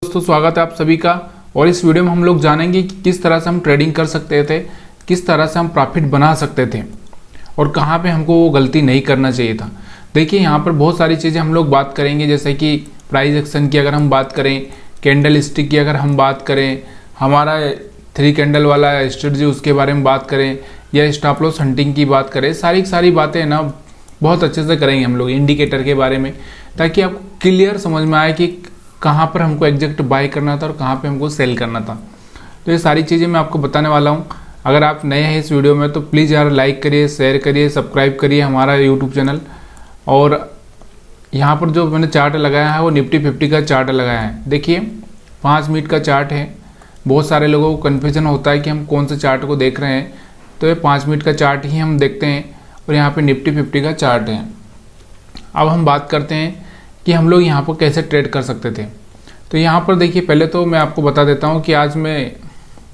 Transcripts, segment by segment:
दोस्तों स्वागत है आप सभी का। और इस वीडियो में हम लोग जानेंगे कि किस तरह से हम ट्रेडिंग कर सकते थे, किस तरह से हम प्रॉफिट बना सकते थे और कहाँ पे हमको वो गलती नहीं करना चाहिए था। देखिए यहाँ पर बहुत सारी चीज़ें हम लोग बात करेंगे, जैसे कि प्राइस एक्शन की अगर हम बात करें, कैंडल स्टिक की अगर हम बात करें, हमारा 3 कैंडल वाला स्ट्रेटजी उसके बारे में बात करें, या स्टॉप लॉस हंटिंग की बात करें। सारी बातें ना बहुत अच्छे से करेंगे हम लोग इंडिकेटर के बारे में, ताकि आपको क्लियर समझ में आए कि कहाँ पर हमको एग्जैक्ट बाय करना था और कहाँ पे हमको सेल करना था। तो ये सारी चीज़ें मैं आपको बताने वाला हूँ। अगर आप नए हैं इस वीडियो में तो प्लीज़ यार लाइक करिए, शेयर करिए, सब्सक्राइब करिए हमारा यूट्यूब चैनल। और यहाँ पर जो मैंने चार्ट लगाया है वो निफ्टी 50 का चार्ट लगाया है। देखिए 5 मिनट का चार्ट है। बहुत सारे लोगों को कन्फ्यूजन होता है कि हम कौन से चार्ट को देख रहे हैं, तो ये 5 मिनट का चार्ट ही हम देखते हैं और यहाँ पे निफ्टी 50 का चार्ट है। अब हम बात करते हैं कि हम लोग यहाँ पर कैसे ट्रेड कर सकते थे। तो यहाँ पर देखिए, पहले तो मैं आपको बता देता हूँ कि आज मैं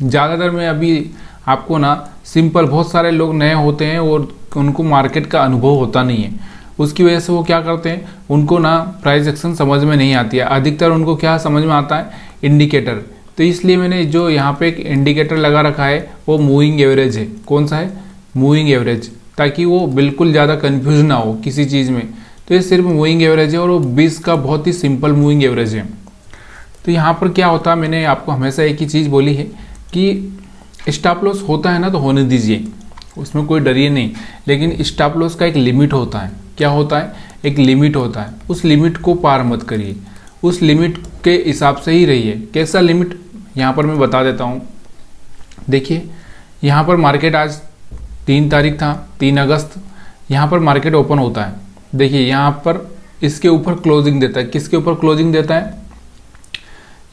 ज़्यादातर मैं अभी आपको ना सिंपल, बहुत सारे लोग नए होते हैं और उनको मार्केट का अनुभव होता नहीं है, उसकी वजह से वो क्या करते हैं, उनको ना प्राइस एक्शन समझ में नहीं आती है। अधिकतर उनको क्या समझ में आता है, इंडिकेटर। तो इसलिए मैंने जो यहाँ पे एक इंडिकेटर लगा रखा है वो मूविंग एवरेज है। कौन सा है? मूविंग एवरेज, ताकि वो बिल्कुल ज़्यादा कन्फ्यूज ना हो किसी चीज़ में। तो ये सिर्फ मूविंग एवरेज है और वो 20 का बहुत ही सिंपल मूविंग एवरेज है। तो यहाँ पर क्या होता है, मैंने आपको हमेशा एक ही चीज़ बोली है कि स्टॉप लॉस होता है ना तो होने दीजिए, उसमें कोई डरिए नहीं। लेकिन स्टॉप लॉस का एक लिमिट होता है। क्या होता है? एक लिमिट होता है। उस लिमिट को पार मत करिए, उस लिमिट के हिसाब से ही रहिए। कैसा लिमिट, यहाँ पर मैं बता देता हूँ। देखिए यहाँ पर मार्केट आज 3 तारीख था, 3 अगस्त, यहाँ पर मार्केट ओपन होता है। देखिए यहाँ पर इसके ऊपर क्लोजिंग देता है। किसके ऊपर क्लोजिंग देता है?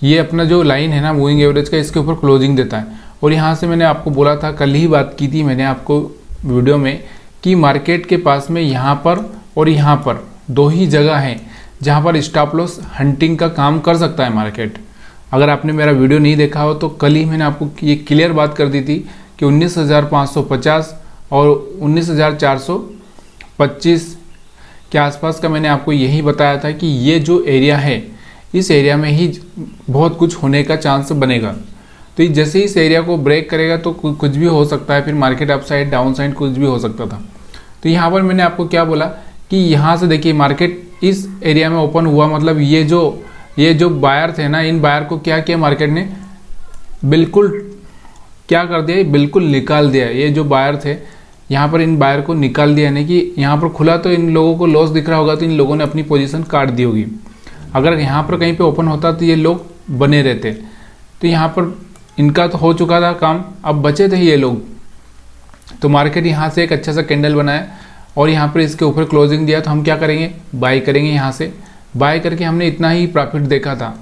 ये अपना जो लाइन है ना मूविंग एवरेज का, इसके ऊपर क्लोजिंग देता है। और यहाँ से मैंने आपको बोला था, कल ही बात की थी मैंने आपको वीडियो में, कि मार्केट के पास में यहाँ पर और यहाँ पर 2 ही जगह हैं जहाँ पर स्टॉप लॉस हंटिंग का काम कर सकता है मार्केट। अगर आपने मेरा वीडियो नहीं देखा हो तो कल ही मैंने आपको ये क्लियर बात कर दी थी कि 19,550 और 19,425 के आसपास का मैंने आपको यही बताया था कि ये जो एरिया है, इस एरिया में ही बहुत कुछ होने का चांस बनेगा। तो जैसे ही इस एरिया को ब्रेक करेगा तो कुछ भी हो सकता है, फिर market up side down side कुछ भी हो सकता था। तो यहाँ पर मैंने आपको क्या बोला कि यहाँ से देखिए मार्केट इस एरिया में ओपन हुआ, मतलब ये जो बायर थे ना, इन बायर को क्या किया मार्केट ने, बिल्कुल क्या कर दिया, बिल्कुल निकाल दिया। ये जो बायर थे यहाँ पर, इन बायर को निकाल दिया। यानी कि यहाँ पर खुला तो इन लोगों को लॉस दिख रहा होगा, तो इन लोगों ने अपनी पोजीशन काट दी होगी। अगर यहाँ पर कहीं पे ओपन होता तो ये लोग बने रहते। तो यहाँ पर इनका तो हो चुका था काम, अब बचे थे ये लोग। तो मार्केट यहाँ से एक अच्छा सा कैंडल बनाया और यहाँ पर इसके ऊपर क्लोजिंग दिया। तो हम क्या करेंगे, बाय करेंगे। यहाँ से बाय करके हमने इतना ही प्रॉफिट देखा था।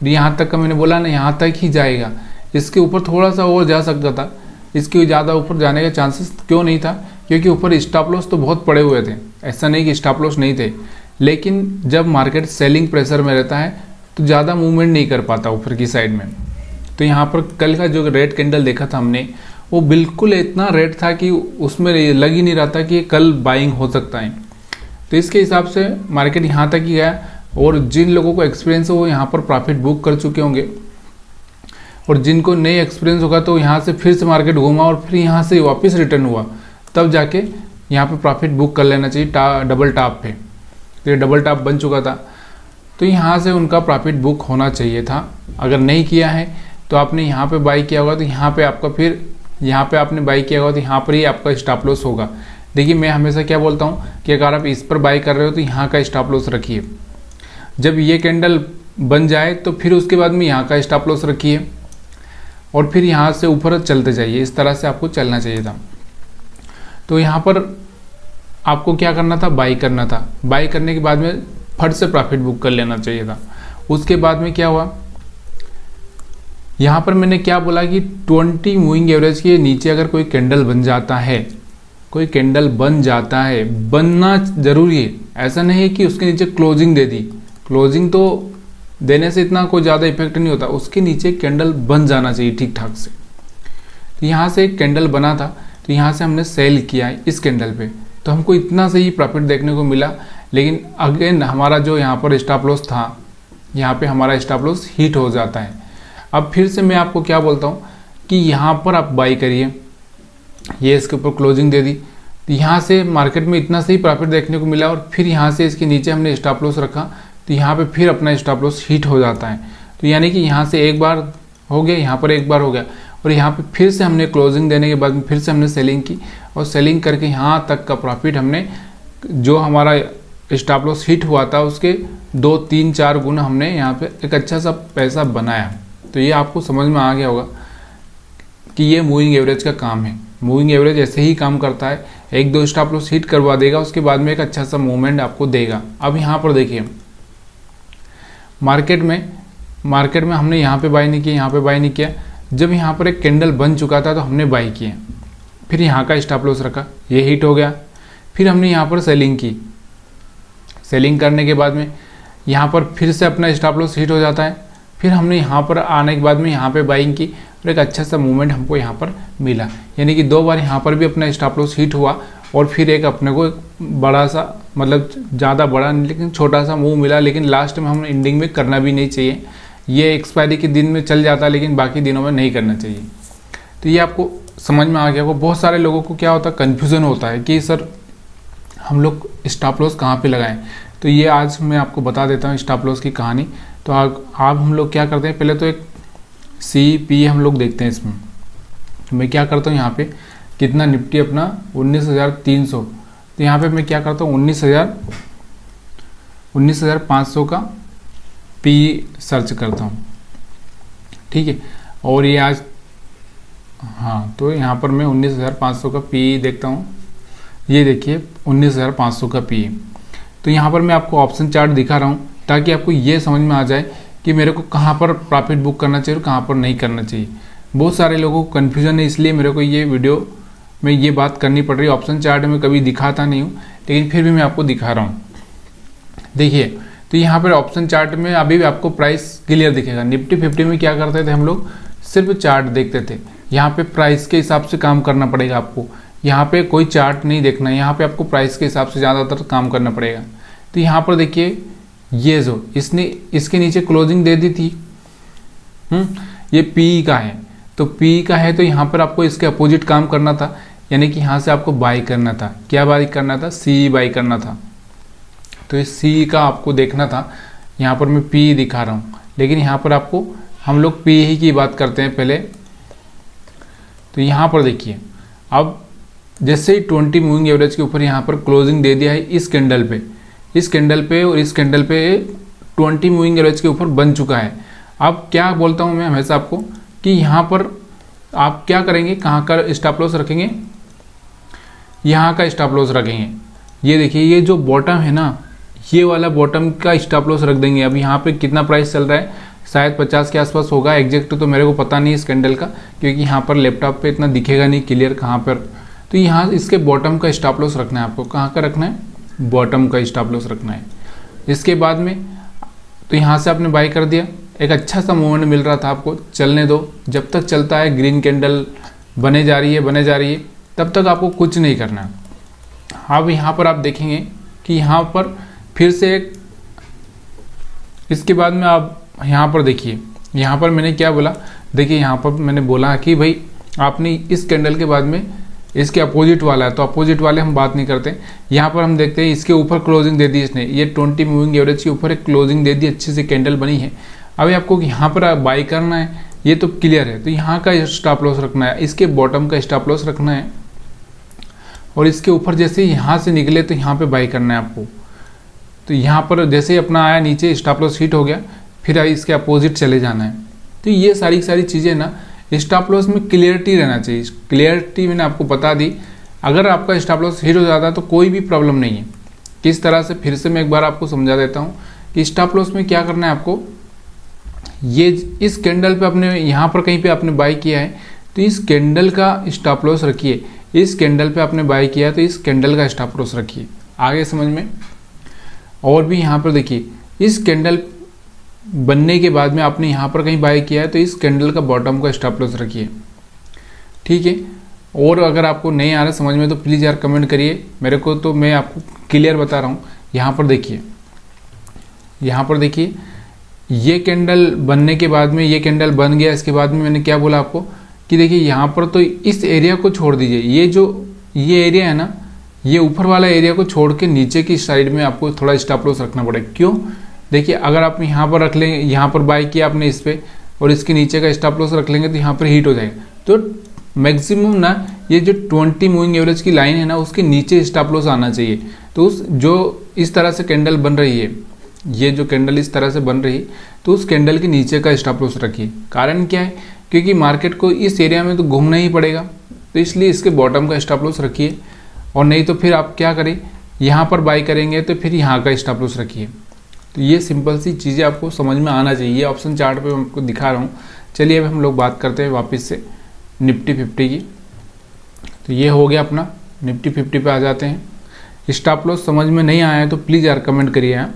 यहाँ तक का मैंने बोला ना, यहाँ तक ही जाएगा। इसके ऊपर थोड़ा सा और जा सकता था, इसके ज़्यादा ऊपर जाने का चांसेस क्यों नहीं था, क्योंकि ऊपर स्टॉप लॉस तो बहुत पड़े हुए थे। ऐसा नहीं कि स्टॉप लॉस नहीं थे, लेकिन जब मार्केट सेलिंग प्रेशर में रहता है तो ज़्यादा मूवमेंट नहीं कर पाता ऊपर की साइड में। तो यहाँ पर कल का जो रेड कैंडल देखा था हमने, वो बिल्कुल इतना रेड था कि उसमें लग ही नहीं रहा था कि कल बाइंग हो सकता है। तो इसके हिसाब से मार्केट यहाँ तक ही गया और जिन लोगों को एक्सपीरियंस है वो यहाँ पर प्रॉफिट बुक कर चुके होंगे, और जिनको नई एक्सपीरियंस होगा तो यहाँ से फिर से मार्केट घूमा और फिर यहाँ से वापस रिटर्न हुआ, तब जाके यहाँ पे प्रॉफिट बुक कर लेना चाहिए डबल टॉप पे। तो ये डबल टॉप बन चुका था, तो यहाँ से उनका प्रॉफिट बुक होना चाहिए था। अगर नहीं किया है तो आपने यहाँ पे बाई किया होगा, तो यहाँ पे आपका फिर यहाँ पे आपने बाई किया होगा तो यहाँ पर ही आपका स्टॉप लॉस होगा। देखिए मैं हमेशा क्या बोलता हूँ कि अगर आप इस पर बाई कर रहे हो तो यहाँ का स्टॉप लॉस रखिए। जब ये कैंडल बन जाए तो फिर उसके बाद में यहाँ का स्टॉप लॉस रखिए और फिर यहाँ से ऊपर चलते जाइए। इस तरह से आपको चलना चाहिए था। तो यहाँ पर आपको क्या करना था, बाई करना था। बाई करने के बाद में फट से प्रॉफिट बुक कर लेना चाहिए था। उसके बाद में क्या हुआ, यहाँ पर मैंने क्या बोला कि 20 मूविंग एवरेज के नीचे अगर कोई कैंडल बन जाता है, कोई कैंडल बन जाता है, बनना जरूरी है। ऐसा नहीं है कि उसके नीचे क्लोजिंग दे दी, क्लोजिंग तो देने से इतना कोई ज़्यादा इफेक्ट नहीं होता, उसके नीचे कैंडल बन जाना चाहिए ठीक ठाक से। तो यहाँ से एक कैंडल बना था, तो यहाँ से हमने सेल किया इस कैंडल पे, तो हमको इतना सही प्रॉफिट देखने को मिला। लेकिन अगेन हमारा जो यहाँ पर स्टॉप लॉस था यहाँ पे हमारा स्टॉप लॉस हिट हो जाता है। अब फिर से मैं आपको क्या बोलता हूँ कि यहाँ पर आप बाई करिए, ये इसके ऊपर क्लोजिंग दे दी, तो यहाँ से मार्केट में इतना सही प्रॉफिट देखने को मिला और फिर यहाँ से इसके नीचे हमने स्टॉप लॉस रखा, तो यहाँ पे फिर अपना स्टॉप लॉस हिट हो जाता है। तो यानी कि यहाँ से एक बार हो गया, यहाँ पर एक बार हो गया, और यहाँ पे फिर से हमने क्लोजिंग देने के बाद में फिर से हमने सेलिंग की, और सेलिंग करके यहाँ तक का प्रॉफिट हमने, जो हमारा स्टॉप लॉस हिट हुआ था उसके 2, 3, 4 गुना हमने यहाँ पे एक अच्छा सा पैसा बनाया। तो ये आपको समझ में आ गया होगा कि ये मूविंग एवरेज का काम है। मूविंग एवरेज ऐसे ही काम करता है, 1-2 स्टॉप लॉस हिट करवा देगा, उसके बाद में एक अच्छा सा मूवमेंट आपको देगा। अब यहाँ पर देखिए मार्केट में हमने यहाँ पे बाई नहीं किया, यहाँ पे बाई नहीं किया। जब यहाँ पर एक कैंडल बन चुका था तो हमने बाई किया, फिर यहाँ का स्टॉप लॉस रखा, ये हिट हो गया, फिर हमने यहाँ पर सेलिंग की। सेलिंग करने के बाद में यहाँ पर फिर से अपना स्टॉप लॉस हिट हो जाता है, फिर हमने यहाँ पर आने के बाद में यहाँ पे बाइंग की और एक अच्छा सा मूवमेंट हमको यहाँ पर मिला। यानी कि 2 बार यहाँ पर भी अपना स्टॉप लॉस हिट हुआ और फिर एक अपने को बड़ा सा, मतलब ज़्यादा बड़ा नहीं लेकिन छोटा सा मूव मिला। लेकिन लास्ट में हम एंडिंग में करना भी नहीं चाहिए, ये एक्सपायरी के दिन में चल जाता है लेकिन बाकी दिनों में नहीं करना चाहिए। तो ये आपको समझ में आ गया होगा। बहुत सारे लोगों को क्या होता है, कन्फ्यूज़न होता है कि सर हम लोग स्टॉप लॉस कहाँ पे लगाएं। तो ये आज मैं आपको बता देता हूँ स्टॉप लॉस की कहानी। तो आप हम लोग क्या करते हैं, पहले तो एक CP हम लोग देखते हैं इसमें। तो मैं क्या करता हूँ यहाँ पे कितना निफ्टी अपना 19,300, तो यहाँ पे मैं क्या करता हूँ 19,500 का P सर्च करता हूँ, ठीक है। और ये आज, हाँ, तो यहाँ पर मैं 19,500 का P देखता हूँ। ये देखिए 19,500 का P। तो यहाँ पर मैं आपको ऑप्शन चार्ट दिखा रहा हूँ ताकि आपको ये समझ में आ जाए कि मेरे को कहाँ पर प्रॉफिट बुक करना चाहिए और कहाँ पर नहीं करना चाहिए। बहुत सारे लोगों को कन्फ्यूजन है, इसलिए मेरे को ये वीडियो में ये बात करनी पड़ रही है। ऑप्शन चार्ट में कभी दिखाता नहीं हूँ लेकिन फिर भी मैं आपको दिखा रहा हूँ। देखिए, तो यहाँ पर ऑप्शन चार्ट में अभी भी आपको प्राइस क्लियर दिखेगा। निफ्टी 50 में क्या करते थे हम लोग, सिर्फ चार्ट देखते थे। यहाँ पे प्राइस के हिसाब से काम करना पड़ेगा आपको, यहाँ पे कोई चार्ट नहीं देखना है, यहाँ पे आपको प्राइस के हिसाब से ज़्यादातर काम करना पड़ेगा। तो यहाँ पर देखिए ये जो इसने इसके नीचे क्लोजिंग दे दी थी, ये P का है, तो P का है तो यहाँ पर आपको इसके अपोजिट काम करना था, यानी कि यहाँ से आपको बाई करना था। क्या बाई करना था, C बाई करना था। तो इस C का आपको देखना था। यहाँ पर मैं P दिखा रहा हूँ लेकिन यहाँ पर आपको हम लोग P ही की बात करते हैं पहले। तो यहाँ पर देखिए, अब जैसे ही 20 मूविंग एवरेज के ऊपर यहाँ पर क्लोजिंग दे दिया है इस कैंडल पे और इस कैंडल पे 20 मूविंग एवरेज के ऊपर बन चुका है। अब क्या बोलता हूँ मैं हमेशा आपको कि यहाँ पर आप क्या करेंगे, कहाँ का स्टॉप लॉस रखेंगे, यहाँ का स्टॉप लॉस रखेंगे। ये देखिए ये जो बॉटम है ना, ये वाला बॉटम का स्टॉप लॉस रख देंगे। अब यहाँ पे कितना प्राइस चल रहा है, शायद 50 के आसपास होगा, एग्जैक्ट तो मेरे को पता नहीं इस कैंडल का, क्योंकि यहाँ पर लैपटॉप पे इतना दिखेगा नहीं क्लियर कहाँ पर। तो यहाँ इसके बॉटम का स्टॉप लॉस रखना है आपको। कहाँ का रखना है, बॉटम का स्टॉप लॉस रखना है। इसके बाद में तो यहाँ से आपने बाई कर दिया, एक अच्छा सा मूवमेंट मिल रहा था आपको, चलने दो। जब तक चलता है, ग्रीन कैंडल बने जा रही है, तब तक आपको कुछ नहीं करना है। अब यहाँ पर आप देखेंगे कि यहाँ पर फिर से एक, इसके बाद में आप यहाँ पर देखिए, यहाँ पर मैंने क्या बोला, देखिए यहाँ पर मैंने बोला कि भाई आपने इस कैंडल के बाद में इसके अपोजिट वाला है, तो अपोजिट वाले हम बात नहीं करते। यहाँ पर हम देखते हैं इसके ऊपर क्लोजिंग दे दी इसने, ये 20 मूविंग एवरेज के ऊपर एक क्लोजिंग दे दी, अच्छी सी कैंडल बनी है। अभी आपको यहाँ पर बाई करना है, ये तो क्लियर है। तो यहाँ का स्टॉप लॉस रखना है, इसके बॉटम का स्टॉप लॉस रखना है, और इसके ऊपर जैसे यहाँ से निकले तो यहाँ पे बाई करना है आपको। तो यहाँ पर जैसे ही अपना आया नीचे, स्टॉप लॉस हिट हो गया, फिर इसके अपोजिट चले जाना है। तो ये सारी चीज़ें ना स्टॉप लॉस में क्लियरिटी रहना चाहिए। क्लियरिटी मैंने आपको बता दी। अगर आपका स्टॉप लॉस हिट हो जाता है तो कोई भी प्रॉब्लम नहीं है। किस तरह से, फिर से मैं एक बार आपको समझा देता हूँ कि स्टॉप लॉस में क्या करना है आपको। ये इस कैंडल पे आपने यहाँ पर कहीं पे आपने बाई किया है तो इस कैंडल का स्टॉप लॉस रखिए। इस कैंडल पे आपने बाई किया है तो इस कैंडल का स्टॉप लॉस रखिए। आगे समझ में। और भी यहाँ पर देखिए, इस कैंडल बनने के बाद में आपने यहाँ पर कहीं बाई किया है तो इस कैंडल का बॉटम का स्टॉप लॉस रखिए, ठीक है। और अगर आपको नहीं आ रहा समझ में तो प्लीज़ यार कमेंट करिए मेरे को, तो मैं आपको क्लियर बता रहा हूँ। यहाँ पर देखिए, ये कैंडल बनने के बाद में, ये कैंडल बन गया, इसके बाद में मैंने क्या बोला आपको कि देखिए यहाँ पर तो इस एरिया को छोड़ दीजिए, ये एरिया है ना, ये ऊपर वाला एरिया को छोड़ के नीचे की साइड में आपको थोड़ा स्टॉप लॉस रखना पड़ेगा। क्यों? देखिए अगर आप यहाँ पर रख लेंगे, यहाँ पर बाय किया आपने इस पे और इसके नीचे का स्टॉप लॉस रख लेंगे तो यहाँ पर हिट हो जाएगा। तो मैक्सिमम ना ये जो 20 मूविंग एवरेज की लाइन है ना, उसके नीचे स्टॉप लॉस आना चाहिए। तो उस जो इस तरह से कैंडल बन रही है, ये जो कैंडल इस तरह से बन रही है, तो उस कैंडल के नीचे का स्टॉप लॉस रखिए। कारण क्या है? क्योंकि मार्केट को इस एरिया में तो घूमना ही पड़ेगा, तो इसलिए इसके बॉटम का स्टॉप लॉस रखिए। और नहीं तो फिर आप क्या करें, यहाँ पर बाई करेंगे तो फिर यहाँ का स्टॉप लॉस रखिए। तो ये सिंपल सी चीज़ें आपको समझ में आना चाहिए। ये ऑप्शन चार्ट पे मैं आपको दिखा रहा हूँ। चलिए अब हम लोग बात करते हैं वापस से निफ्टी 50 की। तो ये हो गया अपना निफ्टी 50 पे आ जाते हैं। स्टॉप लॉस समझ में नहीं आया है तो प्लीज़ यार कमेंट करिए यहाँ।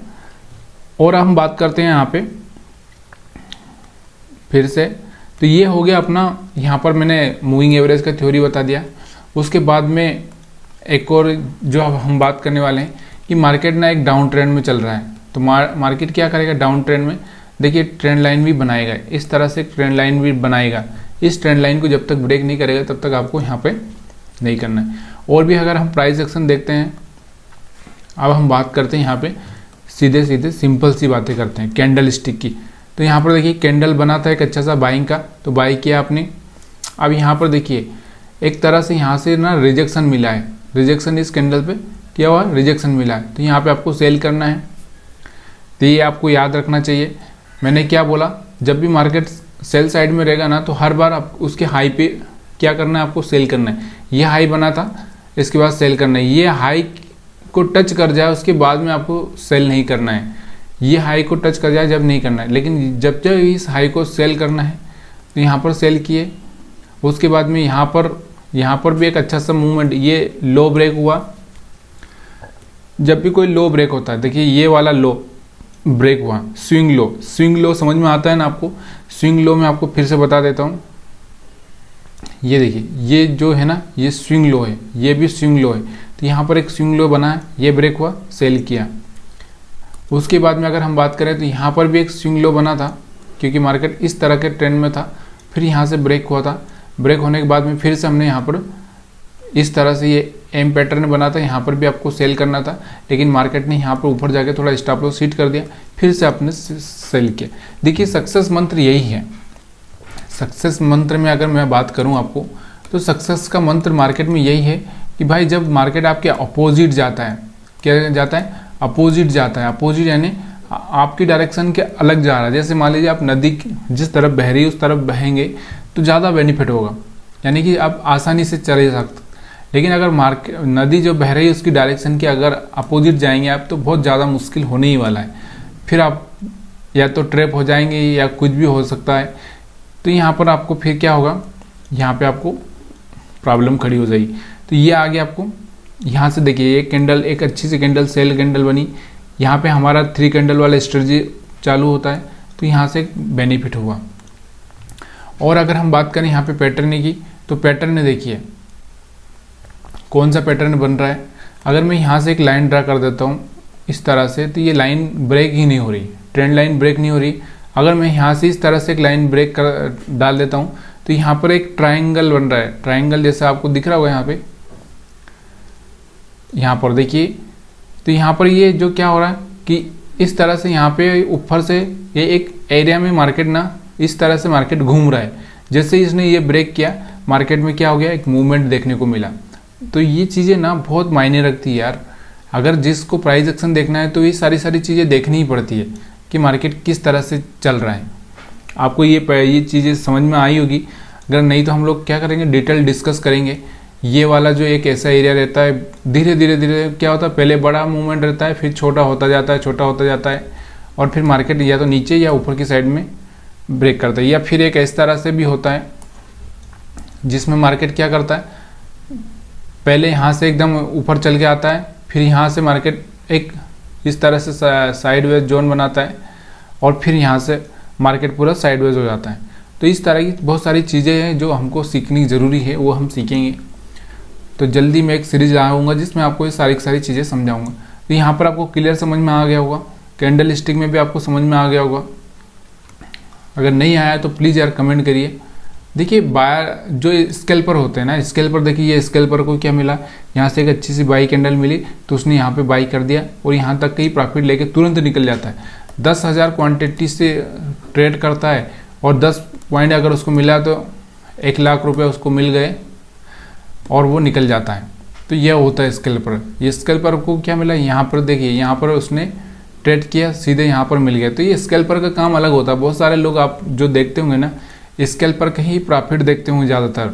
और हम बात करते हैं यहाँ पे फिर से। तो ये हो गया अपना, यहाँ पर मैंने मूविंग एवरेज का थ्योरी बता दिया। उसके बाद में एक और जो अब हम बात करने वाले हैं कि मार्केट ना एक डाउन ट्रेंड में चल रहा है। तो मार्केट क्या करेगा डाउन ट्रेंड में? देखिए ट्रेंड लाइन भी बनाएगा, इस तरह से ट्रेंड लाइन भी बनाएगा। इस ट्रेंड लाइन को जब तक ब्रेक नहीं करेगा तब तक आपको यहाँ पे नहीं करना है। और भी अगर हम प्राइस एक्शन देखते हैं, अब हम बात करते हैं यहाँ पे सीधे सीधे सिंपल सी बातें करते हैं कैंडल स्टिक की। तो यहाँ पर देखिए कैंडल बना था एक अच्छा सा बाइंग का, तो बाई किया आपने। अब यहाँ पर देखिए एक तरह से यहाँ से ना रिजेक्शन मिला है, रिजेक्शन इस कैंडल पे क्या हुआ, रिजेक्शन मिला है। तो यहाँ पे आपको सेल करना है। तो ये आपको याद रखना चाहिए। मैंने क्या बोला, जब भी मार्केट सेल साइड में रहेगा ना, तो हर बार आप उसके हाई पे क्या करना है, आपको सेल करना है। ये हाई बना था, इसके बाद सेल करना है। ये हाई को टच कर जाए उसके बाद में आपको सेल नहीं करना है। ये हाई को टच कर जाए जब नहीं करना है, लेकिन जब जब इस हाई को सेल करना है तो यहाँ पर सेल किए। उसके बाद में यहाँ पर भी एक अच्छा सा मूवमेंट, ये लो ब्रेक हुआ। जब भी कोई लो ब्रेक होता है, देखिए ये वाला लो ब्रेक हुआ, स्विंग लो समझ में आता है ना आपको। स्विंग लो में आपको फिर से बता देता हूँ। ये देखिए ये जो है ना, ये स्विंग लो है, ये भी स्विंग लो है। तो यहाँ पर एक स्विंग लो बना है, ये ब्रेक हुआ, सेल किया। उसके बाद में अगर हम बात करें तो यहाँ पर भी एक स्विंग लो बना था, क्योंकि मार्केट इस तरह के ट्रेंड में था। फिर यहाँ से ब्रेक हुआ था, ब्रेक होने के बाद में फिर से हमने यहाँ पर इस तरह से ये एम पैटर्न बना था। यहाँ पर भी आपको सेल करना था, लेकिन मार्केट ने यहाँ पर ऊपर जाके थोड़ा स्टॉप लॉस हिट कर दिया, फिर से आपने सेल किया। देखिए सक्सेस मंत्र यही है। सक्सेस मंत्र में अगर मैं बात करूँ आपको, तो सक्सेस का मंत्र मार्केट में यही है कि भाई जब मार्केट आपके अपोजिट जाता है, क्या जाता है, अपोजिट जाता है। अपोजिट यानी आपकी डायरेक्शन के अलग जा रहा है। जैसे मान लीजिए आप नदी जिस तरफ बह रही है उस तरफ बहेंगे तो ज़्यादा बेनिफिट होगा, यानी कि आप आसानी से चले सकते। लेकिन अगर मार्केट नदी जो बह रही है उसकी डायरेक्शन के अगर अपोजिट जाएंगे आप, तो बहुत ज़्यादा मुश्किल होने ही वाला है। फिर आप या तो ट्रैप हो जाएंगे या कुछ भी हो सकता है। तो यहाँ पर आपको फिर क्या होगा, यहाँ पे आपको प्रॉब्लम खड़ी हो जाएगी। तो ये आगे आपको यहाँ से देखिए, ये कैंडल एक अच्छी सी कैंडल सेल कैंडल बनी। यहाँ पे हमारा 3 कैंडल वाला स्ट्रेटजी चालू होता है, तो यहाँ से बेनिफिट हुआ। और अगर हम बात करें यहाँ पे पैटर्न की, तो पैटर्न देखिए कौन सा पैटर्न बन रहा है। अगर मैं यहाँ से एक लाइन ड्रा कर देता हूँ इस तरह से, तो ये लाइन ब्रेक ही नहीं हो रही, ट्रेंड लाइन ब्रेक नहीं हो रही। अगर मैं यहाँ से इस तरह से एक लाइन ब्रेक कर डाल देता हूँ, तो यहाँ पर एक ट्राइंगल बन रहा है, ट्राइंगल जैसा आपको दिख रहा होगा यहाँ पे, यहाँ पर देखिए। तो यहाँ पर ये जो क्या हो रहा है कि इस तरह से यहाँ पे ऊपर से ये एक एरिया में मार्केट ना इस तरह से मार्केट घूम रहा है। जैसे इसने ये ब्रेक किया, मार्केट में क्या हो गया, एक मूवमेंट देखने को मिला। तो ये चीज़ें ना बहुत मायने रखती है यार। अगर जिसको प्राइस एक्शन देखना है तो ये सारी चीज़ें देखनी ही पड़ती है कि मार्केट किस तरह से चल रहा है। आपको ये चीज़ें समझ में आई होगी। अगर नहीं तो हम लोग क्या करेंगे, डिटेल डिस्कस करेंगे। ये वाला जो एक ऐसा एरिया रहता है, धीरे धीरे क्या होता है, पहले बड़ा मूवमेंट रहता है, फिर छोटा होता जाता है और फिर मार्केट या तो नीचे या ऊपर की साइड में ब्रेक करता है। या फिर एक इस तरह से भी होता है जिसमें मार्केट क्या करता है, पहले यहाँ से एकदम ऊपर चल के आता है, फिर यहाँ से मार्केट एक इस तरह से साइडवेज जोन बनाता है और फिर यहाँ से मार्केट पूरा साइडवेज हो जाता है। तो इस तरह की बहुत सारी चीज़ें हैं जो हमको सीखनी ज़रूरी है, वो हम सीखेंगे। तो जल्दी मैं एक सीरीज लाऊंगा जिसमें आपको ये सारी चीज़ें समझाऊंगा। तो यहाँ पर आपको क्लियर समझ में आ गया होगा, कैंडल स्टिक में भी आपको समझ में आ गया होगा अगर नहीं आया तो प्लीज़ यार कमेंट करिए। देखिए बायर जो स्कैल्पर होते हैं ना, स्कैल्पर देखिए, ये स्कैल्पर को क्या मिला, यहाँ से एक अच्छी सी बाई कैंडल मिली तो उसने यहाँ पे बाई कर दिया और यहाँ तक कहीं प्रॉफिट लेके तुरंत निकल जाता है। 10,000 क्वांटिटी से ट्रेड करता है और 10 पॉइंट अगर उसको मिला तो 1 लाख रुपये उसको मिल गए और वो निकल जाता है। तो यह होता है स्कैल्पर। ये स्कैल्पर को क्या मिला, यहाँ पर देखिए, यहाँ पर उसने ट्रेड किया, सीधे यहाँ पर मिल गया। तो ये स्कैल्पर का काम अलग होता है। बहुत सारे लोग आप जो देखते होंगे ना, स्कैल्पर का ही प्रॉफिट देखते होंगे ज़्यादातर,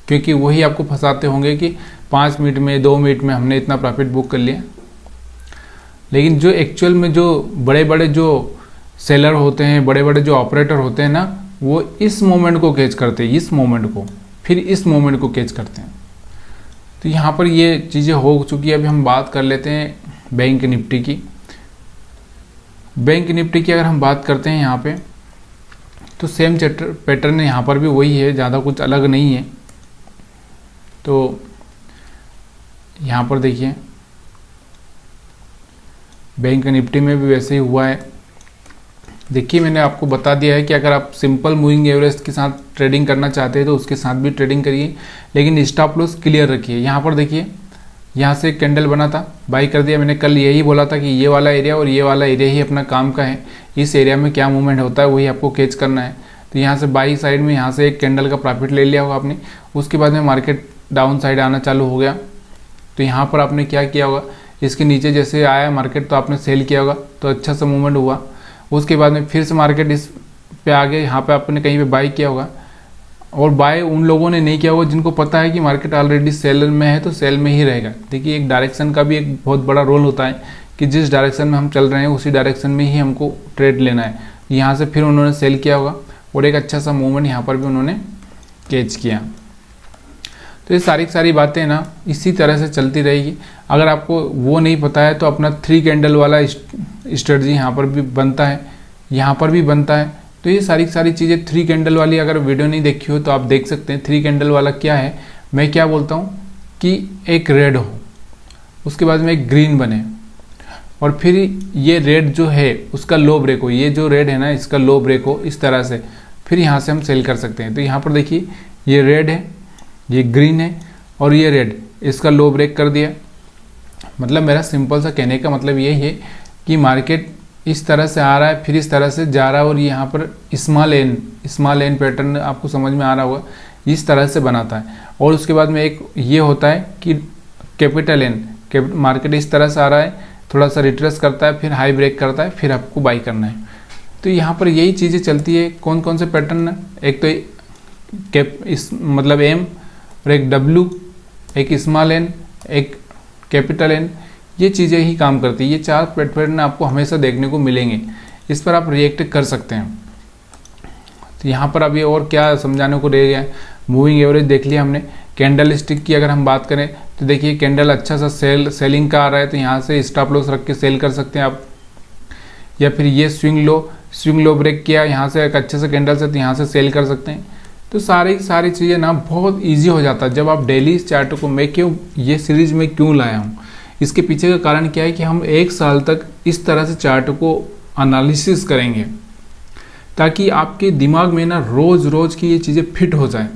क्योंकि वही आपको फंसाते होंगे कि 5 मिनट में 2 मिनट में हमने इतना प्रॉफिट बुक कर लिया। लेकिन जो एक्चुअल में जो बड़े बड़े जो सेलर होते हैं, बड़े बड़े जो ऑपरेटर होते हैं ना, वो इस मोमेंट को कैच करते हैं, इस मोमेंट को, फिर इस मोमेंट को कैच करते हैं। तो यहाँ पर ये चीज़ें हो चुकी है। अभी हम बात कर लेते हैं बैंक निफ्टी की। बैंक निफ्टी की अगर हम बात करते हैं यहाँ पे, तो सेम पैटर्न यहाँ पर भी वही है, ज़्यादा कुछ अलग नहीं है। तो यहाँ पर देखिए बैंक निफ्टी में भी वैसे ही हुआ है। देखिए मैंने आपको बता दिया है कि अगर आप सिंपल मूविंग एवरेज के साथ ट्रेडिंग करना चाहते हैं तो उसके साथ भी ट्रेडिंग करिए, लेकिन स्टॉप लॉस क्लियर रखिए। यहाँ पर देखिए, यहाँ से एक कैंडल बना था, बाई कर दिया। मैंने कल यही बोला था कि ये वाला एरिया और ये वाला एरिया ही अपना काम का है। इस एरिया में क्या मूवमेंट होता है वही आपको कैच करना है। तो यहाँ से बाई साइड में यहाँ से एक कैंडल का प्रॉफिट ले लिया होगा आपने। उसके बाद में मार्केट डाउन साइड आना चालू हो गया, तो यहाँ पर आपने क्या किया होगा, इसके नीचे जैसे आया मार्केट तो आपने सेल किया होगा, तो अच्छा सा मूवमेंट हुआ। उसके बाद में फिर से मार्केट इस पे आ गए, यहाँ पे आपने कहीं पे बाई किया होगा। और बाय उन लोगों ने नहीं किया होगा जिनको पता है कि मार्केट ऑलरेडी सेल में है तो सेल में ही रहेगा। देखिए एक डायरेक्शन का भी एक बहुत बड़ा रोल होता है कि जिस डायरेक्शन में हम चल रहे हैं उसी डायरेक्शन में ही हमको ट्रेड लेना है। यहाँ से फिर उन्होंने सेल किया होगा और एक अच्छा सा मूवमेंट यहाँ पर भी उन्होंने कैच किया। तो ये सारी बातें ना इसी तरह से चलती रहेगी। अगर आपको वो नहीं पता है तो अपना 3 कैंडल वाला स्ट्रेटजी यहाँ पर भी बनता है, यहाँ पर भी बनता है। तो ये सारी चीज़ें 3 कैंडल वाली अगर वीडियो नहीं देखी हो तो आप देख सकते हैं। 3 कैंडल वाला क्या है, मैं क्या बोलता हूँ कि एक रेड हो, उसके बाद में एक ग्रीन बने और फिर ये रेड जो है उसका लो ब्रेक हो, ये जो रेड है ना इसका लो ब्रेक हो, इस तरह से फिर यहाँ से हम सेल कर सकते हैं। तो यहाँ पर देखिए ये रेड है, ये ग्रीन है और ये रेड, इसका लो ब्रेक कर दिया। मतलब मेरा सिंपल सा कहने का मतलब यही है कि मार्केट इस तरह से आ रहा है फिर इस तरह से जा रहा है और यहाँ पर स्मॉल एन पैटर्न आपको समझ में आ रहा होगा, इस तरह से बनाता है। और उसके बाद में एक ये होता है कि कैपिटल एन, मार्केट इस तरह से आ रहा है, थोड़ा सा रिट्रेस करता है, फिर हाई ब्रेक करता है, फिर आपको बाई करना है। तो यहाँ पर यही चीज़ें चलती है। कौन कौन से पैटर्न है, एक तो मतलब एम और एक डब्ल्यू, एक स्मॉल एन, एक कैपिटल एन, ये चीज़ें ही काम करती है। ये 4 पैटर्न आपको हमेशा देखने को मिलेंगे, इस पर आप रिएक्ट कर सकते हैं। तो यहाँ पर अभी और क्या समझाने को रह गया है। मूविंग एवरेज देख लिया हमने। कैंडल स्टिक की अगर हम बात करें तो देखिए कैंडल अच्छा सा सेलिंग का आ रहा है, तो यहाँ से स्टॉप लॉस रख के सेल कर सकते हैं आप। या फिर ये स्विंग लो ब्रेक किया यहाँ से एक अच्छे से कैंडल से, तो यहाँ से सेल कर सकते हैं। तो सारी चीज़ें ना बहुत ईजी हो जाता है जब आप डेली इस चार्ट को, मैं क्यों ये सीरीज में क्यों लाया हूँ, इसके पीछे का कारण क्या है कि हम 1 साल तक इस तरह से चार्ट को एनालिसिस करेंगे ताकि आपके दिमाग में ना रोज़ की ये चीज़ें फिट हो जाए।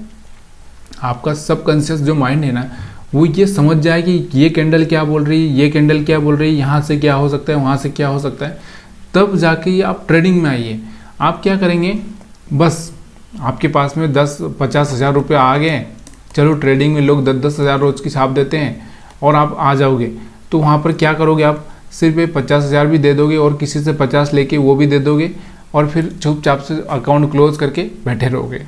आपका सबकॉन्शियस जो माइंड है ना वो ये समझ जाए कि ये कैंडल क्या बोल रही है, ये कैंडल क्या बोल रही है, यहाँ से क्या हो सकता है, वहाँ से क्या हो सकता है, तब जाके ये आप ट्रेडिंग में आइए। आप क्या करेंगे, बस आपके पास में 10-50 हज़ार रुपये आ गए, चलो ट्रेडिंग में लोग 10-10 हज़ार रोज़ की छाप देते हैं और आप आ जाओगे। तो वहाँ पर क्या करोगे, आप सिर्फ 50 हज़ार भी दे दोगे और किसी से 50 लेके वो भी दे दोगे और फिर चुपचाप से अकाउंट क्लोज करके बैठे रहोगे।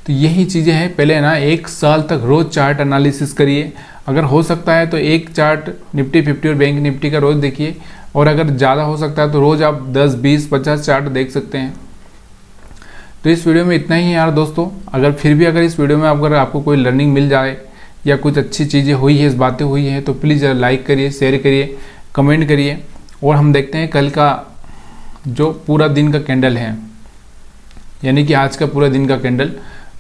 तो यही चीज़ें हैं। पहले ना 1 साल तक रोज़ चार्ट एनालिसिस करिए। अगर हो सकता है तो एक चार्ट निफ्टी 50 और बैंक निफ्टी का रोज़ देखिए, और अगर ज़्यादा हो सकता है तो रोज़ आप 10, 20, 50 चार्ट देख सकते हैं। तो इस वीडियो में इतना ही है यार दोस्तों। अगर इस वीडियो में अगर आपको कोई लर्निंग मिल जाए या कुछ अच्छी चीज़ें हुई है, बातें हुई हैं, तो प्लीज़ लाइक करिए, शेयर करिए, कमेंट करिए। और हम देखते हैं कल का जो पूरा दिन का कैंडल है, यानी कि आज का पूरा दिन का कैंडल,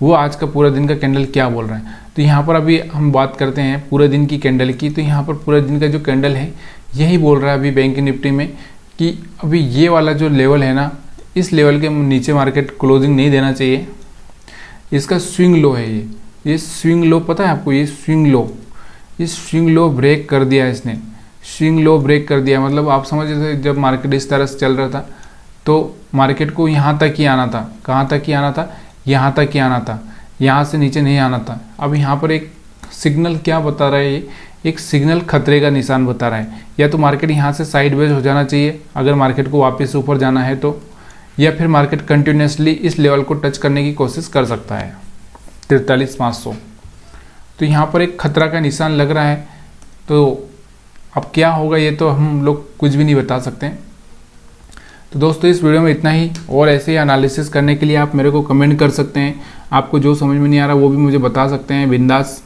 वो आज का पूरा दिन का कैंडल क्या बोल रहा है। तो यहाँ पर अभी हम बात करते हैं पूरे दिन की कैंडल की। तो यहाँ पर पूरे दिन का जो कैंडल है यही बोल रहा है अभी बैंक निफ्टी में कि अभी ये वाला जो लेवल है ना, इस लेवल के नीचे मार्केट क्लोजिंग नहीं देना चाहिए। इसका स्विंग लो है ये स्विंग लो पता है आपको, ये स्विंग लो ब्रेक कर दिया इसने, स्विंग लो ब्रेक कर दिया। मतलब आप समझ जैसे जब मार्केट इस तरह से चल रहा था तो मार्केट को यहाँ तक ही आना था। कहाँ तक ही आना था? यहाँ तक ही आना था, यहाँ से नीचे नहीं आना था। अब यहाँ पर एक सिग्नल क्या बता रहा है, ये एक सिग्नल खतरे का निशान बता रहा है। या तो मार्केट यहाँ से साइडवेज हो जाना चाहिए अगर मार्केट को वापस ऊपर जाना है तो, या फिर मार्केट कंटिन्यूसली इस लेवल को टच करने की कोशिश कर सकता है 43,500। तो यहाँ पर एक खतरा का निशान लग रहा है। तो अब क्या होगा ये तो हम लोग कुछ भी नहीं बता सकते। तो दोस्तों इस वीडियो में इतना ही, और ऐसे ही एनालिसिस करने के लिए आप मेरे को कमेंट कर सकते हैं। आपको जो समझ में नहीं आ रहा वो भी मुझे बता सकते हैं बिंदास।